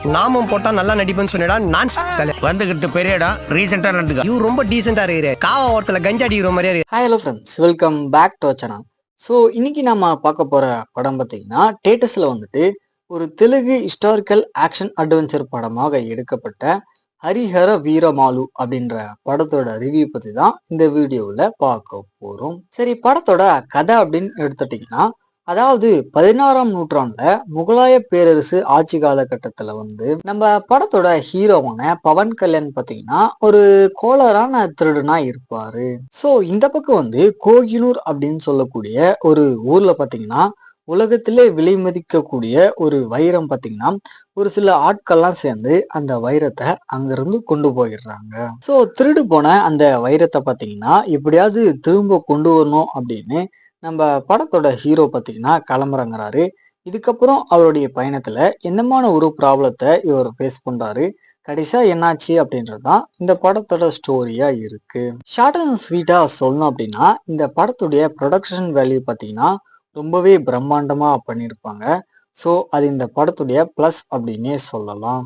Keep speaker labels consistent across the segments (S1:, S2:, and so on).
S1: நாமும் போட்டா நல்லா நடிப்பேன்னு சொன்னடா. நான்
S2: வந்துகிட்டு பெரிய இடம் ரீசெண்டா நடந்துக்க.
S1: இவ ரொம்ப டீசெண்டா இருக்கிற காவா ஓரத்துல கஞ்சா அடிக்கிற மாதிரியா இருக்கு.
S3: Hi hello friends, welcome back to channel. So இன்னைக்கு நம்ம பார்க்க போற படம் பார்த்தீங்கன்னா டேட்டஸ்ல வந்துட்டு ஒரு தெலுங்கு ஹிஸ்டாரிக்கல் ஆக்ஷன் அட்வென்ச்சர் படமாக எடுக்கப்பட்ட ஹரிஹர வீரமாலு அப்படின்ற படத்தோட ரிவ்யூ பத்தி தான் இந்த வீடியோவில் பார்க்க போறோம். சரி, படத்தோட கதை அப்படின்னு எடுத்துட்டீங்கன்னா, அதாவது 16ஆம் நூற்றாண்டுல முகலாய பேரரசு ஆட்சி காலகட்டத்துல நம்ம படத்தோட ஹீரோவான பவன் கல்யாண் பாத்தீங்கன்னா ஒரு கோளாறான திருடனா இருப்பாரு. சோ இந்த பக்கம் கோகினூர் அப்படின்னு சொல்லக்கூடிய ஒரு ஊர்ல பாத்தீங்கன்னா உலகத்திலே விலை மதிக்கக்கூடிய ஒரு வைரம் பாத்தீங்கன்னா ஒரு சில ஆட்கள்லாம் சேர்ந்து அந்த வைரத்தை அங்கிருந்து கொண்டு போயிடுறாங்க. சோ திருடு போன அந்த வைரத்தை பாத்தீங்கன்னா எப்படியாவது திரும்ப கொண்டு வரணும் அப்படின்னு நம்ம படத்தோட ஹீரோ பாத்தீங்கன்னா கிளம்புறங்கிறாரு. இதுக்கப்புறம் அவருடைய பயணத்துல என்னமான ஒரு ப்ராப்ளத்தை இவர் ஃபேஸ் பண்றாரு, கடைசியா என்னாச்சு அப்படின்றதுதான் இந்த படத்தோட ஸ்டோரியா இருக்கு. ஷார்ட் அண்ட் ஸ்வீட்டா சொல்லணும் அப்படின்னா இந்த படத்துடைய ப்ரொடக்ஷன் வேல்யூ பாத்தீங்கன்னா ரொம்பவே பிரம்மாண்டமா பண்ணியிருப்பாங்க. ஸோ அது இந்த படத்துடைய பிளஸ் அப்படின்னே சொல்லலாம்.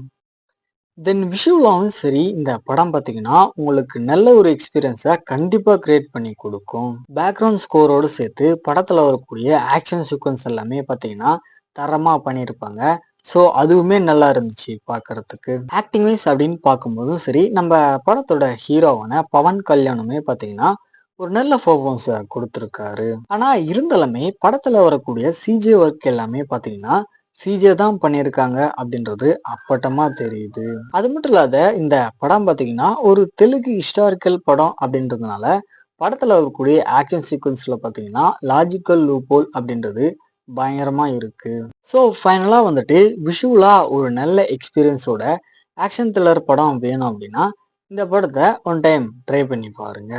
S3: தென் விஷுவலாகவும் சரி, இந்த படம் பார்த்தீங்கன்னா உங்களுக்கு நல்ல ஒரு எக்ஸ்பீரியன்ஸை கண்டிப்பாக கிரியேட் பண்ணி கொடுக்கும். பேக்ரவுண்ட் ஸ்கோரோடு சேர்த்து படத்தில் வரக்கூடிய ஆக்ஷன் சீக்வன்ஸ் எல்லாமே பார்த்தீங்கன்னா தரமாக பண்ணியிருப்பாங்க. ஸோ அதுவுமே நல்லா இருந்துச்சு பார்க்கறதுக்கு. ஆக்டிங் வைஸ் அப்படின்னு பார்க்கும்போதும் சரி, நம்ம படத்தோட ஹீரோவான பவன் கல்யாணுமே பார்த்தீங்கன்னா ஒரு நல்ல பர்ஃபார்மன்ஸை கொடுத்துருக்காரு. ஆனால் இருந்தாலுமே படத்தில் வரக்கூடிய சிஜே ஒர்க் எல்லாமே பார்த்தீங்கன்னா சிஜே தான் பண்ணியிருக்காங்க அப்படின்றது அப்பட்டமா தெரியுது. அது மட்டும் இல்லாத இந்த படம் பார்த்தீங்கன்னா ஒரு தெலுங்கு ஹிஸ்டாரிக்கல் படம் அப்படின்றதுனால படத்துல வரக்கூடிய ஆக்ஷன் சீக்வன்ஸ்ல பார்த்தீங்கன்னா லாஜிக்கல் லூப்போல் அப்படின்றது பயங்கரமா இருக்கு. ஸோ ஃபைனலா விஷுவலா ஒரு நல்ல எக்ஸ்பீரியன்ஸோட ஆக்ஷன் த்ரில்லர் படம் வேணும் அப்படின்னா இந்த படத்தை ஒன் டைம் ட்ரை பண்ணி பாருங்க.